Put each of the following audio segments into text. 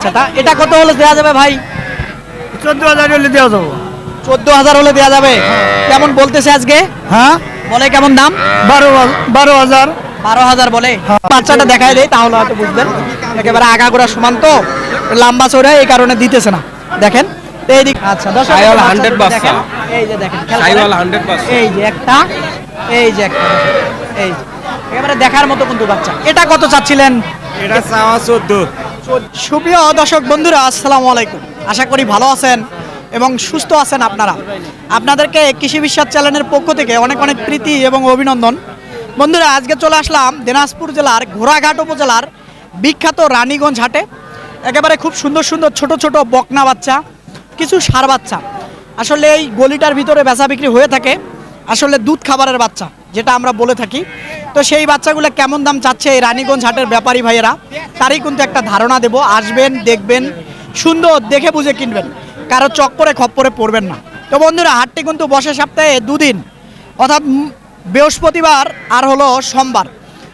আচ্ছা, এটা কত হলে দেওয়া যাবে ভাই? 14,000 হলে দেওয়া যাবো। 14,000 হলে দেওয়া যাবে। কেমন বলতেছে আজকে? হ্যাঁ, বলে কেমন দাম? 12,000। 12,000 বলে। বাচ্চাটা দেখায় দেয় তাহলে হয়তো বুঝবেন। একেবারে আগাগোড়া সমান তো, লম্বা চড়া, এই কারণে দিতেছে না। দেখেন তো এই দিক। আচ্ছা দর্শক, সাইওয়াল বাচ্চা 100 দুটো বাচ্চা। দেখেন। এই যে দেখেন, খেয়াল করেন। সাইওয়াল 100%। এই যে একটা, এই যে একটা, এই যে একেবারে দেখার মতো কিন্তু বাচ্চা। এটা কত চাচ্ছিলেন? এটা চাওয়া 14। সুপ্রিয় দর্শক বন্ধুরা, আসসালামু আলাইকুম। আশা করি ভালো আছেন এবং সুস্থ আছেন আপনারা। আপনাদেরকে কৃষি বিশ্বাস চ্যানেলের পক্ষ থেকে অনেক অনেক প্রীতি এবং অভিনন্দন। বন্ধুরা, আজকে চলে আসলাম দিনাজপুর জেলার ঘোড়াঘাট উপজেলার বিখ্যাত রানীগঞ্জ হাটে। একেবারে খুব সুন্দর সুন্দর ছোট ছোট বকনা বাচ্চা, কিছু ষাঁড় বাচ্চা। আসলে এই গলিটার ভিতরে বেচা বিক্রি হয়ে থাকে আসলে দুধ খাবারের বাচ্চা, যেটা আমরা বলে থাকি। তো সেই বাচ্চাগুলো কেমন দাম চাচ্ছে এই রানীগঞ্জ হাটের ব্যাপারী ভাইয়েরা, তারই কিন্তু একটা ধারণা দেব। আসবেন, দেখবেন, সুন্দর দেখে বুঝে কিনবেন, কারো চক্করে খপ্পরে পড়বেন না। তো বন্ধুরা, হাটটি কিন্তু বসে সপ্তাহে দুদিন, অর্থাৎ বৃহস্পতিবার আর হলো সোমবার।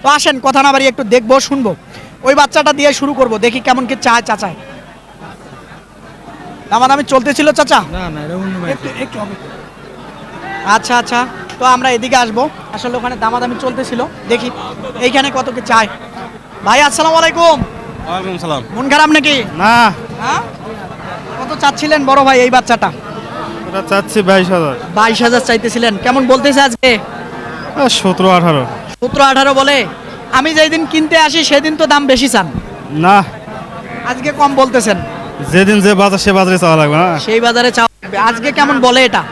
তো আসেন, কথা না বাড়িয়ে একটু দেখবো, শুনবো। ওই বাচ্চাটা দিয়ে শুরু করব, দেখি কেমন কি চায় চাচায়। দামাদামি চলতেছিল চাচা? না না, এটা অন্য একটু হবে। আচ্ছা আচ্ছা, তো আমরা এদিকে আসবো। আসলে ওখানে দামাদামি চলতেছিল, দেখি এইখানে কত কি চায়। ভাই আসসালামু আলাইকুম। ওয়ালাইকুম সালাম। মন খারাপ নাকি? না, হ্যাঁ, কত চাচ্ছিলেন বড় ভাই এই বাচ্চাটা? ওটা চাচ্ছি 22,000। 22,000 চাইতেছিলেন। কেমন বলতেছে আজকে? 17-18। 17-18 বলে। আমি যেই দিন কিনতে আসি সেদিন তো দাম বেশি চান, না, আজকে কম বলতেছেন। যেদিন যে বাজার সে বাজারে চাওয়া লাগবে না। সেই বাজারে চাও। আজকে কেমন বলে এটা?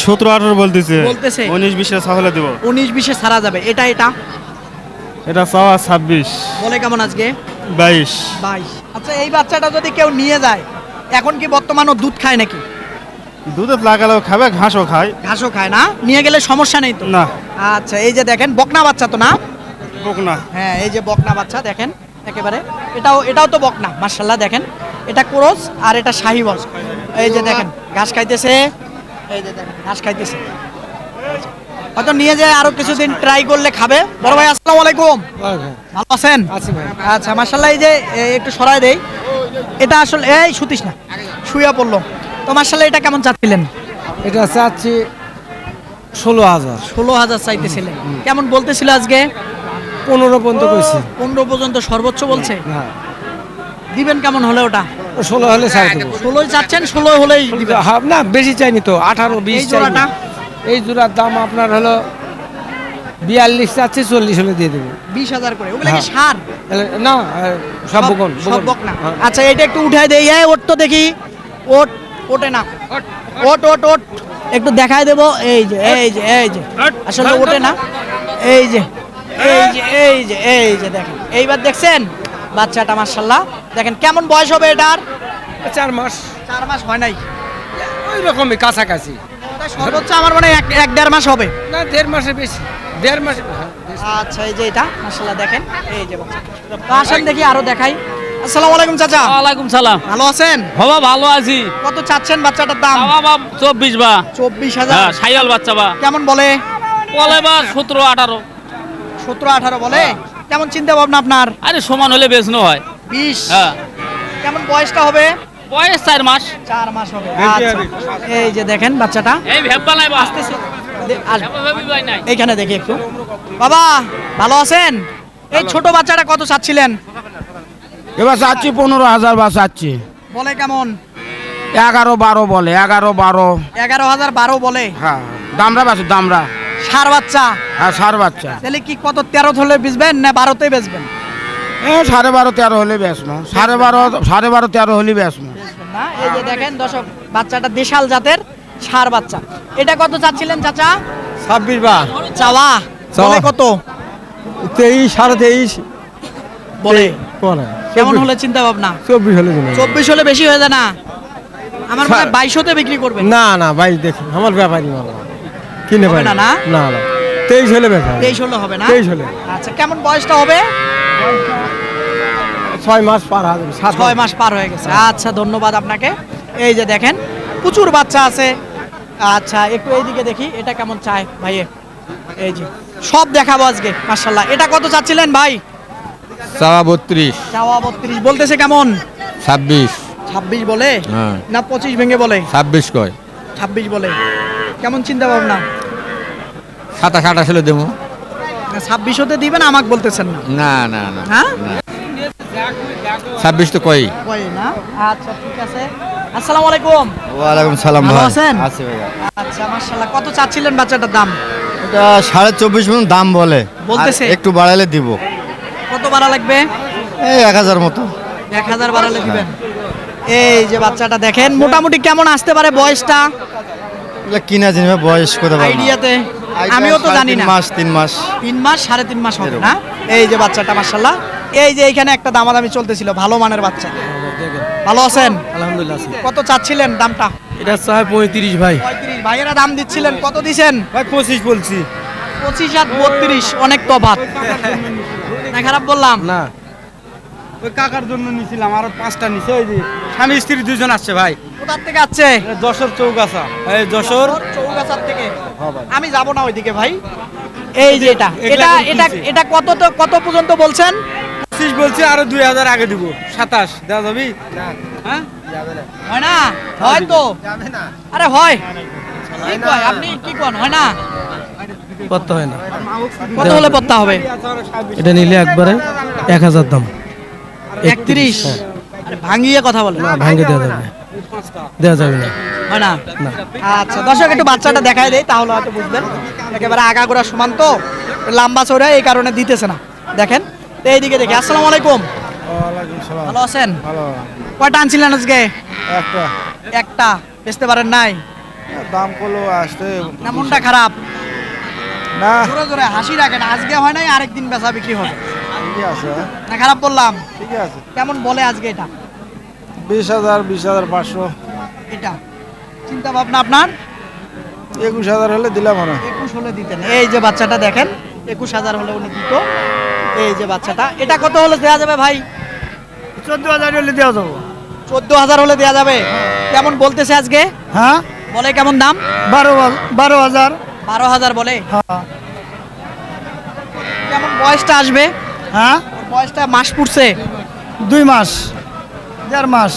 17-18 বলতেছে। বলতেছে। 19-20 চাওয়া দিব। 19-20 ছাড়া যাবে। এটা এটা চাওয়া 26। বলে কেমন আজকে? 22। 22। আচ্ছা, এই বাচ্চাটা যদি কেউ নিয়ে যায়, এখন কি বর্তমানে দুধ খায় নাকি? দুধে লাগালেও খাবে, ঘাসও খায়। ঘাসও খায় না? নিয়ে গেলে সমস্যা নেই তো? না, আচ্ছা, এই যে দেখেন বকনা বাচ্চা তো না? বকনা। হ্যাঁ, এই যে বকনা বাচ্চা দেখেন একেবারে। এটাও তো বকনা, মাশাআল্লাহ। দেখেন, এটা ক্রস আর এটা শাহিওয়াল। এই যে দেখেন ঘাস খাইতেছে, এই যে দেখেন ঘাস খাইতেছে। হয়তো নিয়ে যায়, আরো কিছুদিন ট্রাই করলে খাবে। বড় ভাই আসসালামু আলাইকুম, ভালো আছেন? আছি ভাই। আচ্ছা মাশাআল্লাহ। এই যে একটু সরাই দেই, এটা আসলে এই শুতিস না, শুয়া পড়লো তো। মাশাআল্লাহ, এটা কেমন চাচ্ছিলেন? এটা চাচ্ছি 16,000। 16,000 চাইতেছিলেন। কেমন বলতেছিল আজকে? 15 পর্যন্ত কইছি। 15 পর্যন্ত সর্বোচ্চ বলছে। হ্যাঁ, দিবেন কেমন হলে ওটা? 16 হলে ছাড় দেবো। 16 চাচ্ছেন, 16 হলেই দিবেন। না, বেশি চাইনি তো, 18-20 এই জোড়াটা? এই জোড়ার দাম আপনার হলো 42 চাচ্ছি, 40 হলে দিয়ে দেবো। 20,000 করে। ওগুলা কি হ্যাঁ। সার? না, সব বকন। সব বকনা। আচ্ছা, এটা একটু উঠাই দেই। ওট তো দেখি। ওটে না। ওট একটু দেখাই দেবো। এই যে আসলে ওটে না। এই যে দেখেন, এইবার দেখছেন বাচ্চাটা মাশাআল্লাহ। দেখেন কেমন বয়স হবে এটার? 4 মাস। 4 মাস হয় নাই। ওই রকমই কাছাকাছি। সর্বোচ্চ আমার মনে হয় 1-1.5 মাস হবে। না, 1.5 মাসে বেশি। 1.5 মাসে। আচ্ছা, এই যে এটা মাশাআল্লাহ দেখেন, এই যে বাচ্চা। তো আসেন দেখি আরো দেখাই। আসসালামু আলাইকুম চাচা। ওয়ালাইকুম সালাম। ভালো আছেন? বাবা ভালো আছি। কত চাচ্ছেন বাচ্চাটার দাম? বাবা 24 বা। 24,000। হ্যাঁ, সাইয়াল বাচ্চা বা। কেমন বলে? বলে বা 17-18। 17-18 বলে। কেমন চিন্তা ভাবনা আপনার? আরে সমান হলে বেচনো হয়। 20। হ্যাঁ, কেমন বয়সটা হবে? বয়স 4 মাস। 4 মাস হবে। আচ্ছা, এই যে দেখেন বাচ্চাটা এই ভেব্বা নাই বা। আসতেছে। ভেব্বি ভাই নাই। এইখানে দেখি একটু। বাবা ভালো আছেন? এই ছোট বাচ্চাটা কত চাচ্ছিলেন? এবার চাচ্ছি 15,000 বা চাচ্ছি বলে কেমন? 11-12 বলে, 11-12। 11,012 বলে। হ্যাঁ, দামরা বাসু দামরা। ষাঁড় বাচ্চা। হ্যাঁ, 6 বাচ্চা। তাহলে কি কত 13 হলে বেচবেন না 12তে বেচবেন? 12.5-13 হলে বেসমো। 12.5-13 হলে বেসমো। বেচবেন না? এই যে দেখেন দর্শক, বাচ্চাটা দেশাল জাতের ষাঁড় বাচ্চা। এটা কত চাচ্ছিলেন চাচা? 26 বা। চাওয়া বলে কত? 23, 23.5 বলে বলে। কেমন হলে চিন্তা ভাবনা? 24 হলে দেবো। 24 হলে বেশি হয়ে যায় না? আমার মনে হয় 2200-তে বিক্রি করবেন। না না ভাই, দেখুন আমার ব্যাপারই মাল কিনে হবে ভাই। না, না? না না, 23 হলে বেচা। 23 হলে হবে না? 23 হলে। আচ্ছা, কেমন বয়সটা হবে? 6 মাস পার হবে। 6 মাস পার হয়ে গেছে। আচ্ছা, ধন্যবাদ আপনাকে। এই যে দেখেন প্রচুর বাচ্চা আছে। আচ্ছা, একটু এইদিকে দেখি এটা কেমন চায় ভাইয়ে। এই যে সব দেখাবো আজকে মাশাআল্লাহ। এটা কত চাচ্ছিলেন ভাই? চাওয়া 32। চাওয়া 32 বলতেছে কেমন? 26। 26 বলে হ্যাঁ। না 25 ভেঙে বলে? 26 কয়। 26 বলে। কেমন চিন্তা ভাবনা? 27 28 হলে দেবো। না 26 হতে দিবেন, আমাকে বলতেছেন না? না না না হ্যাঁ, 26 তো কই। কই না? আচ্ছা ঠিক আছে। আসসালামু আলাইকুম। ওয়ালাইকুম সালাম ভালো ভাই। আছেন? আছি ভাইয়া। আচ্ছা মাশাআল্লাহ। কত চাচ্ছিলেন বাচ্চাটার দাম? এটা 24.5 মন দাম বলে। বলতেছে? আর একটু বাড়াইলে দিব। কত বাড়া লাগবে? এই 1000 মতো। 1000 বাড়ালে দিবেন। এই যে বাচ্চাটা দেখেন, মোটামুটি কেমন আসতে পারে বয়সটা? এগুলা কিনা জিনিস ভাই, বয়স কত পারবো না। আইডিয়াতে আইডিয়া আমিও তো জানি না। 3 মাস 3 মাস। 3 মাস 3.5 মাস হবে এরকম। না? এই যে বাচ্চাটা মাশাআল্লাহ। এই যে এইখানে একটা দামাদামি চলতেছিল, ভালো মানের বাচ্চা। ভালো আছেন? আলহামদুলিল্লাহ। কত চাচ্ছিলেন দামটা? এটা চাই 35 ভাই। 35। ভাইয়েরা দাম দিচ্ছিলেন, কত দিছেন? ভাই 25 বলছি। 25 আর 32 অনেক তফাৎ। না খারাপ বললাম? না ওই কাকার জন্য নিছিলাম, আর 5টা নিছে। ওই যে স্বামী স্ত্রী দুজন আসছে ভাই। কোথার থেকে আসছে? যশোর চৌগাছা। এই যশোর। চৌগাছার থেকে। হ্যাঁ ভাই। আমি যাব না ওইদিকে ভাই। এই যে এটা এগুলা এটা এখন এটা কিনছে। এটা কত পর্যন্ত বলছেন? 25 বলছি, আরো 2000 আগে দিব। 27 দেওয়া যাবি? হ্যাঁ হয় না? হয় তো? আরে হয়। কি কয় আপনি, কি কোন হয় না? করতে হয় না। কত হলে পড়তে হবে? এটা নিলে একবারে 1000 দাম। 31। আরে ভাঙিয়ে কথা বলেন। না ভাঙে দেওয়া যাবে না। দেওয়া যাবে না। হয় না? আচ্ছা দর্শক একটু বাচ্চাটা দেখায় দেই, তাহলে হয়তো বুঝবেন। একেবারে আগাগোড়া সমান তো, লম্বা চৌড়া, এই কারণে দিতেছে না। দেখেন তো এইদিকে দেখি। আসসালামু আলাইকুম। ওয়ালাইকুম সালাম। ভালো আছেন? ভালো। কয়টা আনছিলেন আজকে? একটা একটা। বেচতে পারেন নাই? দাম কলো আসতে না মনটা খারাপ? না। জোরে জোরে হাসি রাখেন, আজকে হয় নাই, আরেকদিন বেচা বিক্রি হবে। ঠিকই আছে, না খারাপ বললাম? ঠিকই আছে। কেমন বলে আজকে এটা? 20,000 20,500 এটা চিন্তা ভাবনা আপনার? 21,000 হলে দিলাম মনে হয়। 21 হলে দিতেন। এই যে বাচ্চাটা দেখেন, 21,000 হলে উনি দিত। এই যে বাচ্চাটা, এটা কত হলে দেওয়া যাবে ভাই? 14,000 হলে দেওয়া যাবো। 14,000 হলে দেওয়া যাবে। কেমন বলতেছে আজকে? হ্যাঁ, বলে কেমন দাম? 12,000। 12,000 বলে। হ্যাঁ কেমন বয়সটা আসবে? হ্যাঁ, ওর বয়সটা মাস পুড়ছে? 2 মাস 1.5 মাস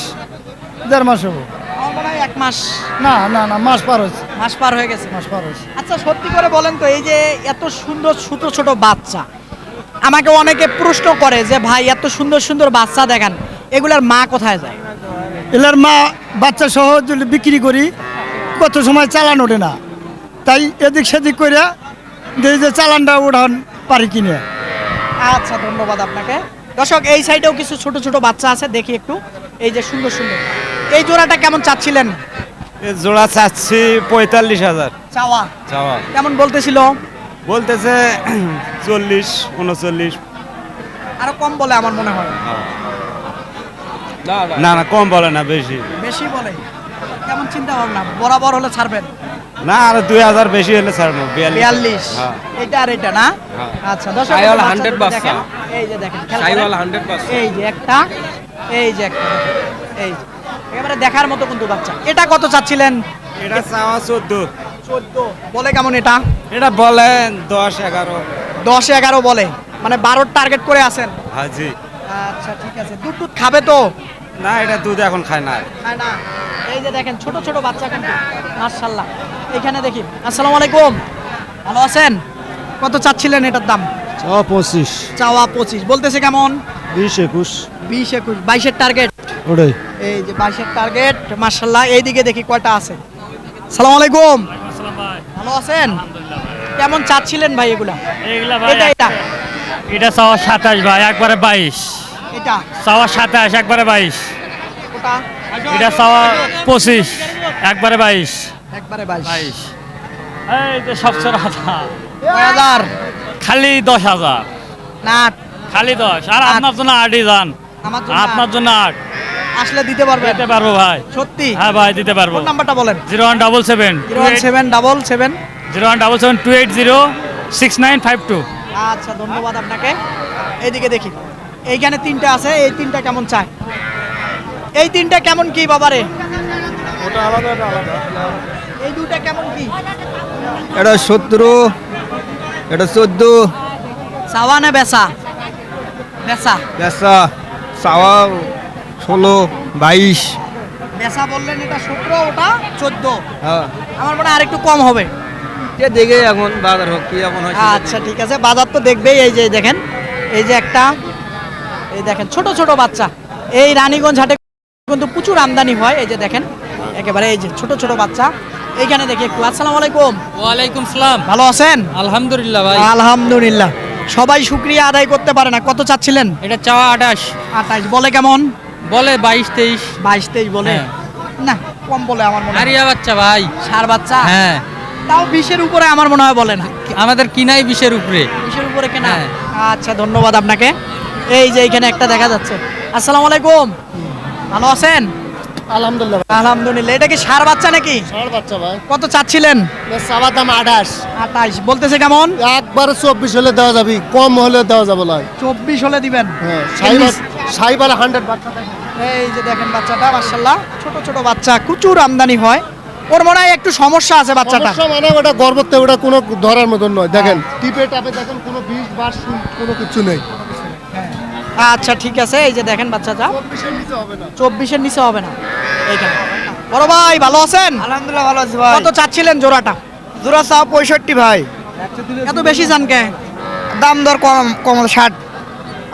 1.5 মাস হবো। আমার মনে হয় 1 মাস। না না না, মাস পার হয়েছে। মাস পার হয়ে গেছে। মাস পার হয়েছে। আচ্ছা সত্যি করে বলেন তো, এই যে এত সুন্দর ছোট ছোট বাচ্চা, আমাকে অনেকে প্রশ্ন করে যে ভাই এত সুন্দর সুন্দর বাচ্চা দেখান, এগুলার মা কোথায় যায়? এলার মা বাচ্চা সহ যদি বিক্রি করি, কত সময় চালান ওঠে না, তাই এদিক সেদিক করে দেখি যে চালানটা ওঠান পারি কিনে। আচ্ছা ধন্যবাদ আপনাকে। দর্শক এই সাইডেও কিছু ছোট ছোট বাচ্চা আছে, দেখি একটু। এই যে সুন্দর সুন্দর, এই জোড়াটা কেমন চাচ্ছিলেন? জোড়া চাচ্ছি 45,000 চাওয়া চাওয়া। কেমন বলতেছিল? বলতেছে 40 39। আরো কম বলে আমার মনে হয়। না না, কম বলে না, বেশি। বেশি বলে? কেমন চিন্তা ভাবনা? বরাবর হলে ছাড়বেন? না, আর 2,000 বেশি হলে ছাড়বো। 42। হ্যাঁ। এটা আর এটা না? হ্যাঁ। আচ্ছা দর্শক শাহিওয়াল বাচ্চা 100 দুটো বাচ্চা। দেখেন। এই যে দেখেন, খেয়াল করেন। শাহিওয়াল 100 বাচ্চা। এই যে একটা, এই যে একটা, এই যে একেবারে দেখার মতো কিন্তু বাচ্চা। এটা কত চাচ্ছিলেন? এটা চাওয়া 14। 14 বলে কেমন এটা? এটা বলে 10 11। 10 11 বলে, মানে 12 টার্গেট করে আছেন। হাজি। আচ্ছা ঠিক আছে। দুধ টুধ খাবে তো? না, এটা দুধ এখন খায় না। খায় না। এই যে দেখেন ছোট ছোট বাচ্চা কিন্তু মাশাআল্লাহ। এখানে দেখি। আসসালামু আলাইকুম। ভালো আছেন? কত চাচ্ছিলেন এটার দাম? চাওয়া 25। চাওয়া 25 বলতেছে কেমন? 20 21। 20 21 22 এর টার্গেট। ওটাই। এই যে 22 এর টার্গেট মাশাআল্লাহ। এইদিকে দেখি কয়টা আছে। আসসালামু আলাইকুম। ভালো আছেন? কেমন চাচ্ছিলেন ভাই এগুলা? এইগুলা ভাই এটা এটা এটা চাওয়া 27 ভাই, একবারে 22। এটা চাওয়া 27, একবারে 22। ওটা এটা চাওয়া 25, একবারে 22। একবারে 22। এই যে সবচেয়ে রাজা 9000 খালি 10,000, না খালি 10। আর আপনার জন্য 8ই যান, আমার জন্য আপনার জন্য 8 আসলে দিতে পারবেন? দিতে পারবো ভাই। সত্যি? হ্যাঁ ভাই দিতে পারবো। ফোন নাম্বারটা বলেন। 0177 01777 0177 280 6952। আচ্ছা ধন্যবাদ আপনাকে। এইদিকে দেখি, এইখানে 3টা আছে। এই 3টা কেমন চায়? এই 3টা কেমন কি বাবারে? ওটা আলাদা, এটা আলাদা। এই দুটা কেমন কি? এটা 17, এটা 14। চাওয়া না বেচা? বেচা। বেচা চাওয়া 16। 22। বেচা বললেন এটা 17, ওটা 14। হ্যাঁ আমার মনে হয় আরেকটু কম হবে। কে দেখে এখন বাজার হোক কি এখন হয় আচ্ছা ঠিক আছে, বাজার তো দেখবেই। এই যে দেখেন, এই যে একটা, এই দেখেন ছোট ছোট বাচ্চা। এই রানীগঞ্জ হাটে কিন্তু প্রচুর আমদানি হয়। এই যে দেখেন একেবারে এই যে ছোট ছোট বাচ্চা। এইখানে দেখি একটু। আসসালামু আলাইকুম। ওয়ালাইকুম সালাম। ভালো আছেন? আলহামদুলিল্লাহ ভাই। আলহামদুলিল্লাহ। সবাই শুকরিয়া আদায় করতে পারে না। কত চাচ্ছিলেন? এটা চাওয়া 28, 28 বলে কেমন? বলে 22 23। 22 23 বলে হ্যাঁ। না, কম বলে আমার মনে হয়। আরিয়া বাচ্চা ভাই। সার বাচ্চা? হ্যাঁ, তাও 20-এর উপরে আমার মনে হয় বলে না। আমাদের কিনাই 20-এর উপরে। 20-এর উপরে কেনা? হ্যাঁ। আচ্ছা ধন্যবাদ আপনাকে। এই যে এইখানে একটা দেখা যাচ্ছে। আসসালামু আলাইকুম, ভালো আছেন? আলহামদুলিল্লাহ। আলহামদুলিল্লাহ। এটা কি সার বাচ্চা নাকি? ষাঁড় বাচ্চা ভাই, কত চাচ্ছিলেন? চাওয়া দাম 28। 28 বলতেছে কেমন? একবারে 24 হলে দেওয়া যাবে, কম হলে দেওয়া যাবে না। 24 হলে দিবেন। হ্যাঁ, ইংলিশ। সাইবার 100 বাচ্চা দেখেন। এই যে দেখেন বাচ্চাটা, মাশাআল্লাহ ছোট ছোট বাচ্চা, প্রচুর আমদানি হয়। ওর মনে হয় একটু সমস্যা আছে বাচ্চাটা। সমস্যা মানে ওটা গর্ভতে, ওটা কোনো ধরার মতন নয়। দেখেন টিপে টাপে দেখেন, কোনো বিষ বা সুই কোনো কিছু নেই। আচ্ছা ঠিক আছে, এই যে দেখেন বাচ্চাটা 24-এর নিচে হবে না। 24-এর নিচে হবে না। এইখানে বড় ভাই ভালো আছেন? আলহামদুলিল্লাহ ভালো আছি ভাই। কত চাচ্ছিলেন জোড়াটা? জোড়া চাও 65 ভাই। এত বেশি জান কে? দাম দর কম কম 60।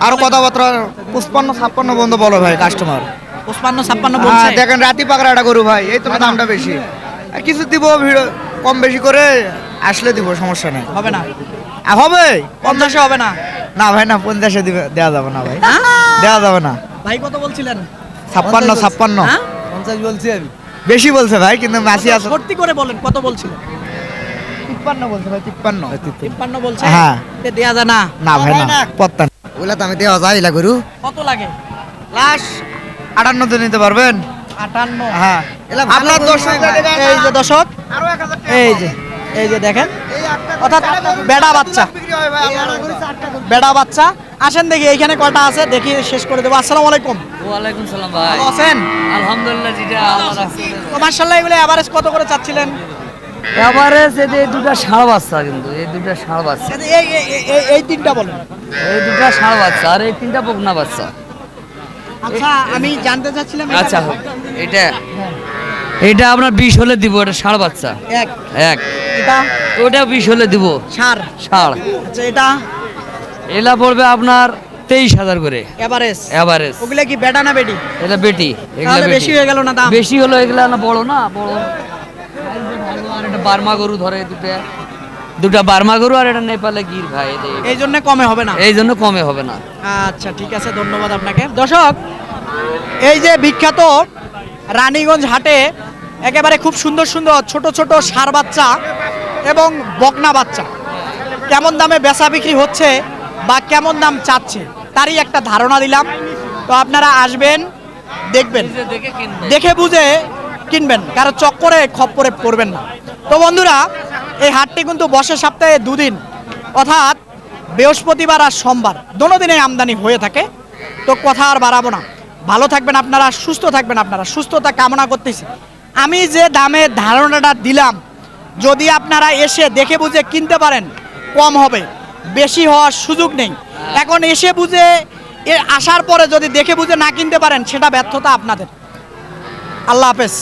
আরো কথাবার্তা 55 56 বন্ধ বলো ভাই কাস্টমার। 55 56 বলছে। দেখেন রাতি পাকড়াটা গরু ভাই, এই তো দামটা বেশি। আর কিছু দিব ভিড় কম বেশি করে আসলে দিব, সমস্যা নাই। হবে না? হবে 50-এ হবে না? না ভাই না, 50-এ দেওয়া যাবে না ভাই, হ্যাঁ? দেওয়া যাবে না। ভাই কত বলছিলেন? 56 56 হ্যাঁ? 50 বলছি আমি। বেশি বলছে ভাই, কিন্তু মাসি আছে। সত্যি করে বলেন কত বলছিলেন? 53 বলছে ভাই, 53। 53 বলছে? হ্যাঁ। এ দেয়া যায় না? না ভাই না, 55 ওইলা তো আমি দেওয়া যায় এলা গরু। কত লাগে? লাশ 58 তে নিতে পারবেন? 58। হ্যাঁ, আপনার দর্শক এই যে দর্শক, আরো 1000 টাকা। এই যে দেখেন, অর্থাৎ বেড়া বাচ্চা, বেড়া বাচ্চা। আসেন দেখি এইখানে কয়টা আছে, দেখি শেষ করে দেবো। আসসালামু আলাইকুম। ওয়ালাইকুম সালাম ভাই। ভালো আছেন? আলহামদুলিল্লাহ, যেটা আল্লাহ তো মাশাআল্লাহ, এগুলো এভারেজ কত করে চাচ্ছিলেন? এভারেজ এই দুটা ষাঁড় বাচ্চা, কিন্তু এই দুটা ষাঁড় বাচ্চা, এই তিনটা বলেন। এই দুটা ষাঁড় বাচ্চা আর এই তিনটা বকনা বাচ্চা। আচ্ছা আমি জানতে চাচ্ছিলাম আচ্ছা এটা এটা আপনার 20 হলে দিব, এটা ষাঁড় বাচ্চা এক, এক। এটা ওটা 20 হলে দিব সার। ষাঁড়। আচ্ছা এটা এলা পড়বে আপনার 23,000 করে এভারেজ। এভারেজ। ওগুলা কি বেটা না বেটি? এটা বেটি, এগুলা তাহলে বেটি। বেশি হয়ে গেল না দাম? বেশি হলো, এগুলা না বড় না, বড় আর এটা বার্মা গরু ধরে, দুটা বার্মা গরু আর এটা নেপালে গির ভাই। এই জন্য কমে হবে না? এই জন্য কমে হবে না। আচ্ছা ঠিক আছে, ধন্যবাদ আপনাকে। দর্শক, এই যে বিখ্যাত রানীগঞ্জ হাটে একেবারে খুব সুন্দর সুন্দর ছোট ছোট ষাঁড় বাচ্চা এবং বকনা বাচ্চা কেমন দামে বেচা বিক্রি হচ্ছে বা কেমন দাম চাচ্ছে তারই একটা ধারণা দিলাম। তো আপনারা আসবেন, দেখবেন, দেখে বুঝে কিনবেন, কারো চক্করে খপ্পরে পড়বেন না। তো বন্ধুরা, এই হাটটি কিন্তু বসে সপ্তাহে 2 দিন, অর্থাৎ বৃহস্পতিবার আর সোমবার, দোনো দিনে আমদানি হয়ে থাকে। তো কথা আর বাড়াবো না, ভালো থাকবেন আপনারা, সুস্থ থাকবেন আপনারা, সুস্থতা কামনা করতেছি। আমি যে দামের ধারণাটা দিলাম, যদি আপনারা এসে দেখে বুঝে কিনতে পারেন কম হবে, বেশি হওয়ার সুযোগ নেই। এখন এসে বুঝে আসার পরে যদি দেখে বুঝে না কিনতে পারেন, সেটা ব্যর্থতা আপনাদের। আল্লাহ হাফেজ।